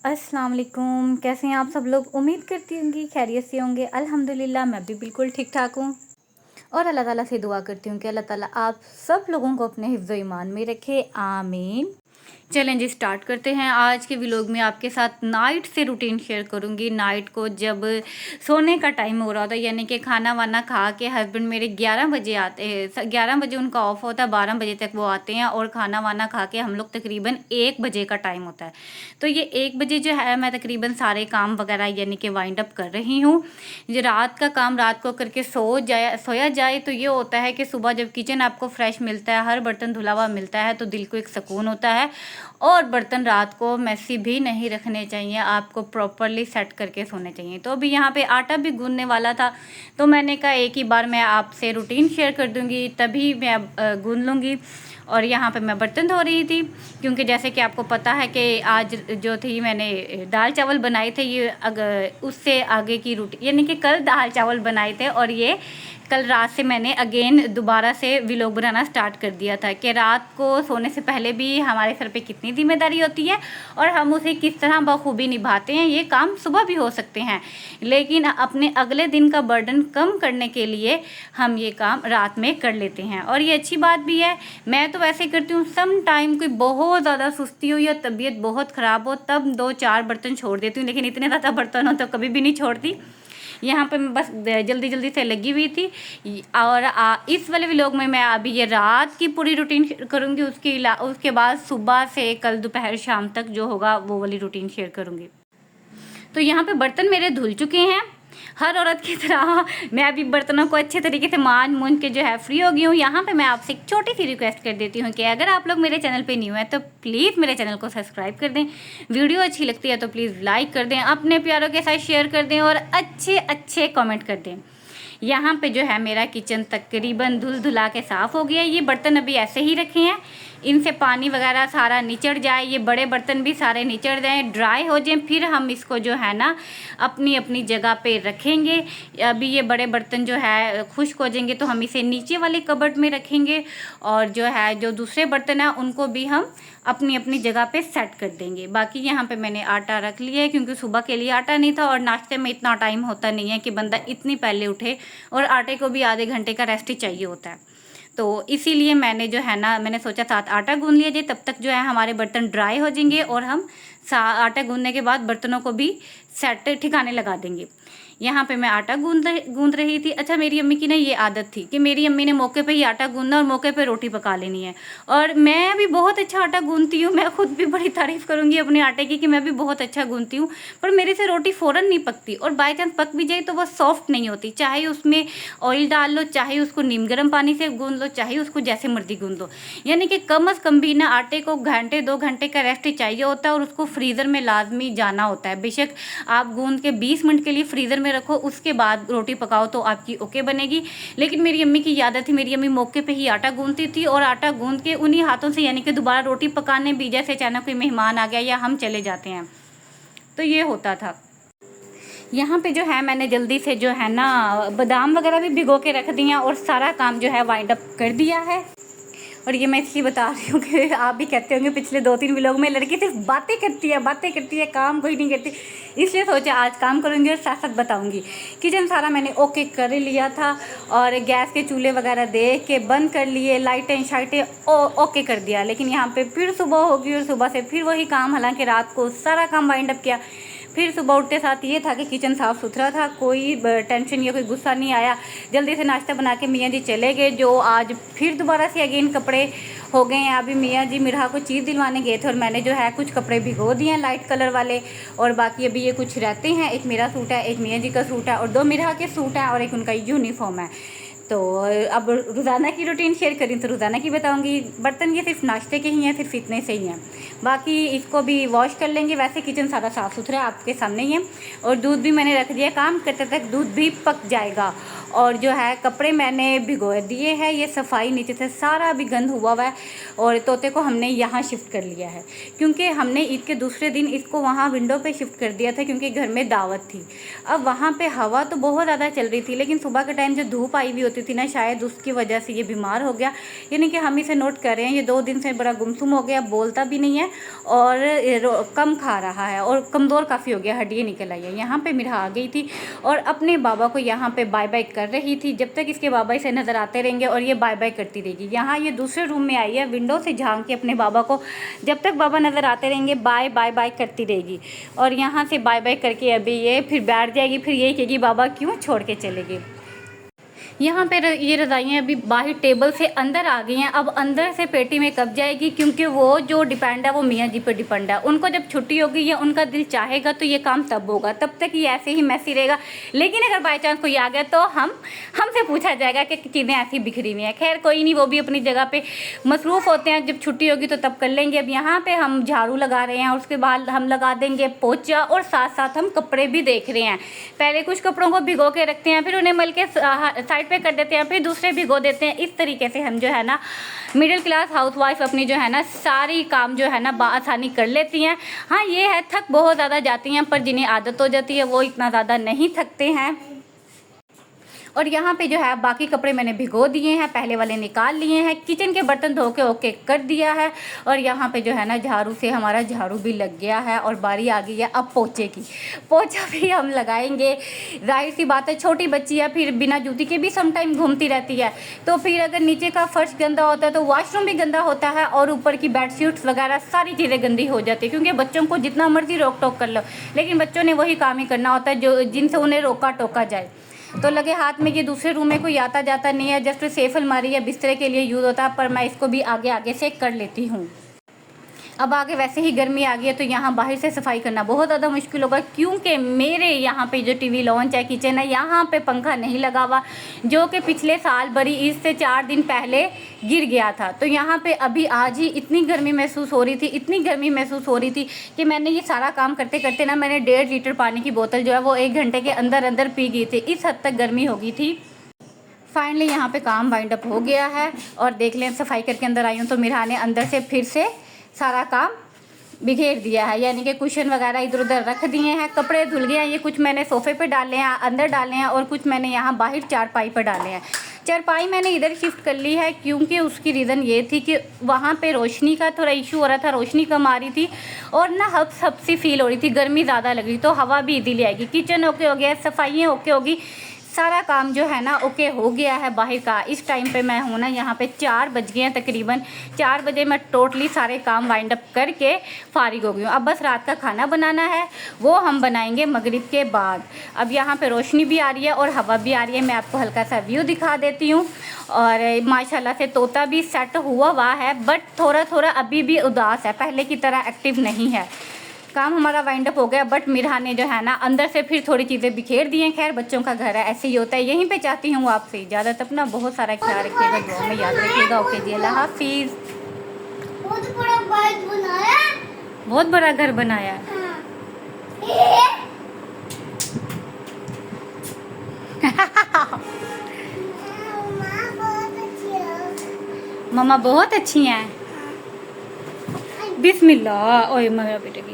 अस्सलाम वालेकुम। कैसे हैं आप सब लोग? उम्मीद करती होंगी खैरियत से होंगे। अल्हम्दुलिल्लाह मैं भी बिल्कुल ठीक ठाक हूँ और अल्लाह ताला से दुआ करती हूँ कि अल्लाह ताला आप सब लोगों को अपने हिफ्ज़ ईमान में रखे, आमीन। चलें जी, स्टार्ट करते हैं। आज के व्लॉग में आपके साथ नाइट से रूटीन शेयर करूंगी। नाइट को जब सोने का टाइम हो रहा था, यानी कि खाना वाना खा के हस्बैंड मेरे 11 बजे आते हैं। 11 बजे उनका ऑफ होता है, 12 बजे तक वो आते हैं और खाना वाना खा के हम लोग तकरीबन 1 बजे का टाइम होता है। तो ये 1 बजे जो है मैं तकरीबन सारे काम वगैरह यानी कि वाइंड अप कर रही हूँ। जो रात का काम रात को करके सोया जाए तो ये होता है कि सुबह जब किचन आपको फ्रेश मिलता है, हर बर्तन धुला हुआ मिलता है, तो दिल को एक सुकून होता है। और बर्तन रात को मैसी भी नहीं रखने चाहिए, आपको प्रॉपरली सेट करके सोने चाहिए। तो अभी यहाँ पे आटा भी गूंदने वाला था, तो मैंने कहा एक ही बार मैं आपसे रूटीन शेयर कर दूँगी, तभी मैं गूंद लूँगी। और यहाँ पे मैं बर्तन धो रही थी, क्योंकि जैसे कि आपको पता है कि आज जो थी मैंने दाल चावल बनाए थे। ये उससे आगे की रूटीन यानी कि कल दाल चावल बनाए थे और ये कल रात से मैंने अगेन दोबारा से व्लॉग बनाना स्टार्ट कर दिया था कि रात को सोने से पहले भी हमारे सर पे कितनी जिम्मेदारी होती है और हम उसे किस तरह बखूबी निभाते हैं। ये काम सुबह भी हो सकते हैं, लेकिन अपने अगले दिन का बर्डन कम करने के लिए हम ये काम रात में कर लेते हैं और ये अच्छी बात भी है। मैं तो वैसे करती हूँ, सम टाइम कोई बहुत ज़्यादा सुस्ती हो या तबीयत बहुत ख़राब हो तब 2-4 बर्तन छोड़ देती हूँ, लेकिन इतने ज़्यादा बर्तन हो तो कभी भी नहीं छोड़ती। यहाँ पे मैं बस जल्दी जल्दी से लगी हुई थी। और इस वाले व्लॉग में मैं अभी ये रात की पूरी रूटीन करूँगी, उसके बाद सुबह से कल दोपहर शाम तक जो होगा वो वाली रूटीन शेयर करूँगी। तो यहाँ पे बर्तन मेरे धुल चुके हैं। हर औरत की तरह मैं अभी बर्तनों को अच्छे तरीके से मूंझ के जो है फ्री हो गई हूँ। यहाँ पे मैं आपसे एक छोटी सी रिक्वेस्ट कर देती हूँ कि अगर आप लोग मेरे चैनल पे न्यू हैं तो प्लीज़ मेरे चैनल को सब्सक्राइब कर दें। वीडियो अच्छी लगती है तो प्लीज़ लाइक कर दें, अपने प्यारों के साथ शेयर कर दें और अच्छे अच्छे कमेंट कर दें। यहाँ पे जो है मेरा किचन तकरीबन धुल धुला के साफ़ हो गया। ये बर्तन अभी ऐसे ही रखे हैं, इनसे पानी वगैरह सारा निचड़ जाए, ये बड़े बर्तन भी सारे निचड़ जाएँ, ड्राई हो जाएं, फिर हम इसको जो है ना अपनी अपनी जगह पे रखेंगे। अभी ये बड़े बर्तन जो है खुश्क हो जाएंगे तो हम इसे नीचे वाले कबर्ड में रखेंगे और जो है जो दूसरे बर्तन हैं उनको भी हम अपनी अपनी जगह पे सेट कर देंगे। बाकी यहाँ पे मैंने आटा रख लिया है, क्योंकि सुबह के लिए आटा नहीं था और नाश्ते में इतना टाइम होता नहीं है कि बंदा इतनी पहले उठे और आटे को भी आधे घंटे का रेस्ट ही चाहिए होता है। तो इसीलिए मैंने जो है ना मैंने सोचा साथ आटा गूंद लिया जाए, तब तक जो है हमारे बर्तन ड्राई हो जाएंगे और हम आटा गूंदने के बाद बर्तनों को भी सेट ठिकाने लगा देंगे। यहाँ पे मैं आटा गूंद रही थी। अच्छा, मेरी अम्मी की ना ये आदत थी कि मेरी अम्मी ने मौके पे ही आटा गूंदना और मौके पे रोटी पका लेनी है, और मैं भी बहुत अच्छा आटा गूंदती हूँ। मैं खुद भी बड़ी तारीफ़ करूँगी अपने आटे की कि मैं भी बहुत अच्छा गूंदती हूँ, पर मेरे से रोटी फ़ौरन नहीं पकती और बाई चांस पक भी जाए तो वो सॉफ्ट नहीं होती। चाहे उसमें ऑयल डाल लो, चाहे उसको नीम गर्म पानी से गूंद लो, चाहे उसको जैसे मर्जी गूंद लो, यानी कि कम अज़ कम भी ना आटे को घंटे 2 घंटे का रेस्ट चाहिए होता है और उसको फ्रीज़र में लाजमी जाना होता है। बेशक आप गूंद के 20 मिनट के लिए फ्रीज़र में रखो, उसके बाद रोटी पकाओ तो आपकी ओके बनेगी। लेकिन मेरी अम्मी की आदत थी, मेरी अम्मी मौके पे ही आटा गूंदती थी और आटा गूंद के उन्हीं हाथों से यानी कि दोबारा रोटी पकाने भी, जैसे अचानक कोई मेहमान आ गया या हम चले जाते हैं तो ये होता था। यहाँ पे जो है मैंने जल्दी से जो है ना बादाम वगैरह भी भिगो के रख दिया और सारा काम जो है वाइंड अप कर दिया है। और ये मैं इसलिए बता रही हूँ कि आप भी कहते होंगे पिछले 2-3 व्लॉग में लड़की सिर्फ बातें करती है, काम कोई नहीं करती, इसलिए सोचा आज काम करूँगी और साथ साथ बताऊँगी। किचन सारा मैंने ओके कर लिया था और गैस के चूल्हे वगैरह देख के बंद कर लिए, लाइटें शाइटें ओके कर दिया। लेकिन यहाँ पे फिर सुबह होगी और सुबह से फिर वही काम, हालांकि रात को सारा काम वाइंड अप किया। फिर सुबह उठते साथ ये था कि किचन साफ़ सुथरा था, कोई टेंशन या कोई गुस्सा नहीं आया। जल्दी से नाश्ता बना के मियाँ जी चले गए, जो आज फिर दोबारा से अगेन कपड़े हो गए हैं। अभी मियाँ जी मिराह को चीज़ दिलवाने गए थे और मैंने जो है कुछ कपड़े भिगो दिए हैं लाइट कलर वाले, और बाकी अभी ये कुछ रहते हैं। एक मेरा सूट है, एक मियाँ जी का सूट है और 2 मिराह के सूट हैं और एक उनका यूनिफॉर्म है। तो अब रोज़ाना की रूटीन शेयर करें तो रोज़ाना की बताऊंगी। बर्तन ये सिर्फ नाश्ते के ही हैं, सिर्फ इतने से ही हैं, बाकी इसको भी वॉश कर लेंगे। वैसे किचन सारा साफ़ सुथरा आपके सामने ही है और दूध भी मैंने रख दिया, काम करते तक दूध भी पक जाएगा। और जो है कपड़े मैंने भिगो दिए हैं, ये सफाई नीचे से सारा भी गंद हुआ है और तोते को हमने यहाँ शिफ्ट कर लिया है, क्योंकि हमने ईद के दूसरे दिन इसको वहाँ विंडो पे शिफ्ट कर दिया था क्योंकि घर में दावत थी। अब वहाँ पे हवा तो बहुत ज़्यादा चल रही थी, लेकिन सुबह के टाइम जो धूप आई हुई होती थी ना, शायद उसकी वजह से ये बीमार हो गया। यानी कि हम इसे नोट कर रहे हैं, ये 2 दिन से बड़ा गुमसुम हो गया, बोलता भी नहीं है और कम खा रहा है और कमज़ोर काफ़ी हो गया, हड्डियाँ निकल आई है। यहाँ पे मिरा आ गई थी और अपने बाबा को यहाँ पे बाय बाय कर रही थी। जब तक इसके बाबा इसे नज़र आते रहेंगे और ये बाय बाय करती रहेगी। यहाँ ये दूसरे रूम में आई है, विंडो से झांक के अपने बाबा को, जब तक बाबा नज़र आते रहेंगे बाय बाय बाय करती रहेगी। और यहाँ से बाय बाय करके अभी ये फिर बैठ जाएगी, फिर यही कहेगी बाबा क्यों छोड़ के चले गए। यहाँ पे ये रज़ाइयाँ अभी बाहर टेबल से अंदर आ गई हैं। अब अंदर से पेटी में कब जाएगी, क्योंकि वो जो डिपेंड है वो मियाँ जी पर डिपेंड है। उनको जब छुट्टी होगी या उनका दिल चाहेगा तो ये काम तब होगा, तब तक ये ऐसे ही मैसी रहेगा। लेकिन अगर बाई चांस कोई आ गया तो हमसे पूछा जाएगा कि चीज़ें ऐसी बिखरी हुई हैं। खैर कोई नहीं, वो भी अपनी जगह पे मसरूफ़ होते हैं, जब छुट्टी होगी तो तब कर लेंगे। अब यहाँ पे हम झाड़ू लगा रहे हैं और उसके बाद हम लगा देंगे पोछा और साथ साथ हम कपड़े भी देख रहे हैं। पहले कुछ कपड़ों को भिगो के रखते हैं, फिर उन्हें मल के साइड पे कर देते हैं, फिर दूसरे भिगो देते हैं। इस तरीके से हम जो है ना मिडिल क्लास हाउसवाइफ अपनी जो है ना सारी काम जो है ना आसानी कर लेती हैं। हाँ ये है थक बहुत ज़्यादा जाती हैं, पर जिन्हें आदत हो जाती है वो इतना ज़्यादा नहीं थकते हैं। और यहाँ पे जो है बाकी कपड़े मैंने भिगो दिए हैं, पहले वाले निकाल लिए हैं। किचन के बर्तन धो के ओके कर दिया है और यहाँ पे जो है ना झाड़ू से हमारा झाड़ू भी लग गया है और बारी आ गई है अब पोछे की। पोछा भी हम लगाएंगे। जाहिर सी बात है छोटी बच्ची है, फिर बिना जूती के भी समटाइम घूमती रहती है, तो फिर अगर नीचे का फर्श गंदा होता है तो वॉशरूम भी गंदा होता है और ऊपर की बेडशीट्स वगैरह सारी चीज़ें गंदी हो जाती है। क्योंकि बच्चों को जितना मर्जी रोक टोक कर लो, लेकिन बच्चों ने वही काम ही करना होता है जो जिनसे उन्हें रोका टोका जाए। तो लगे हाथ में ये दूसरे रूम में कोई आता जाता नहीं है, जस्ट सेफ अलमारी या बिस्तरे के लिए यूज़ होता है, पर मैं इसको भी आगे आगे से कर लेती हूँ। अब आगे वैसे ही गर्मी आ गई है तो यहाँ बाहर से सफाई करना बहुत ज़्यादा मुश्किल होगा, क्योंकि मेरे यहाँ पे जो टीवी लॉन्च है किचन है यहाँ पे पंखा नहीं लगा हुआ, जो कि पिछले साल बड़ी ईद से 4 दिन पहले गिर गया था। तो यहाँ पे अभी आज ही इतनी गर्मी महसूस हो रही थी, इतनी गर्मी महसूस हो रही थी कि मैंने ये सारा काम करते करते ना मैंने 1.5 लीटर पानी की बोतल जो है वो 1 घंटे के अंदर अंदर पी गई थी, इस हद तक गर्मी हो गई थी। फाइनली यहाँ पे काम वाइंड अप हो गया है और देख लें सफाई करके अंदर आई हूँ तो मिरा ने अंदर से फिर से सारा काम बिखेर दिया है, यानी कि कुशन वगैरह इधर उधर रख दिए हैं। कपड़े धुल गए हैं, ये कुछ मैंने सोफ़े पे डाले हैं, अंदर डाले हैं और कुछ मैंने यहाँ बाहर चारपाई पर डाले हैं। चारपाई मैंने इधर शिफ्ट कर ली है क्योंकि उसकी रीज़न ये थी कि वहाँ पे रोशनी का थोड़ा इशू हो रहा था, रोशनी कम आ रही थी और ना हब सी फील हो रही थी, गर्मी ज़्यादा लग रही, तो हवा भी इजीली आएगी। किचन ओके हो गया, सफाइयाँ ओके होगी, सारा काम जो है ना ओके हो गया है बाहर का। इस टाइम पे मैं हूँ ना यहाँ पे 4 बज गए हैं, तकरीबन 4 बजे मैं टोटली सारे काम वाइंड अप करके फारिग हो गई हूँ। अब बस रात का खाना बनाना है, वो हम बनाएंगे मगरिब के बाद। अब यहाँ पे रोशनी भी आ रही है और हवा भी आ रही है, मैं आपको हल्का सा व्यू दिखा देती हूँ। और माशाल्लाह से तोता भी सेट हुआ है, बट थोड़ा थोड़ा अभी भी उदास है, पहले की तरह एक्टिव नहीं है। काम हमारा वाइंड अप हो गया, बट मिरा ने जो है ना अंदर से फिर थोड़ी चीज़ें बिखेर दी हैं। खैर बच्चों का घर है, ऐसे ही होता है। यहीं पे चाहती हूँ आपसे इजाज़त, अपना बहुत सारा ख्याल रखिएगा, दुआ में याद रखिएगा। ओके जी, अल्लाह हाफिज़। बहुत बड़ा घर बनाया है। मम्मा बहुत अच्छी हैं। बिस्मिल्लाह। ओए मेरा बेटे की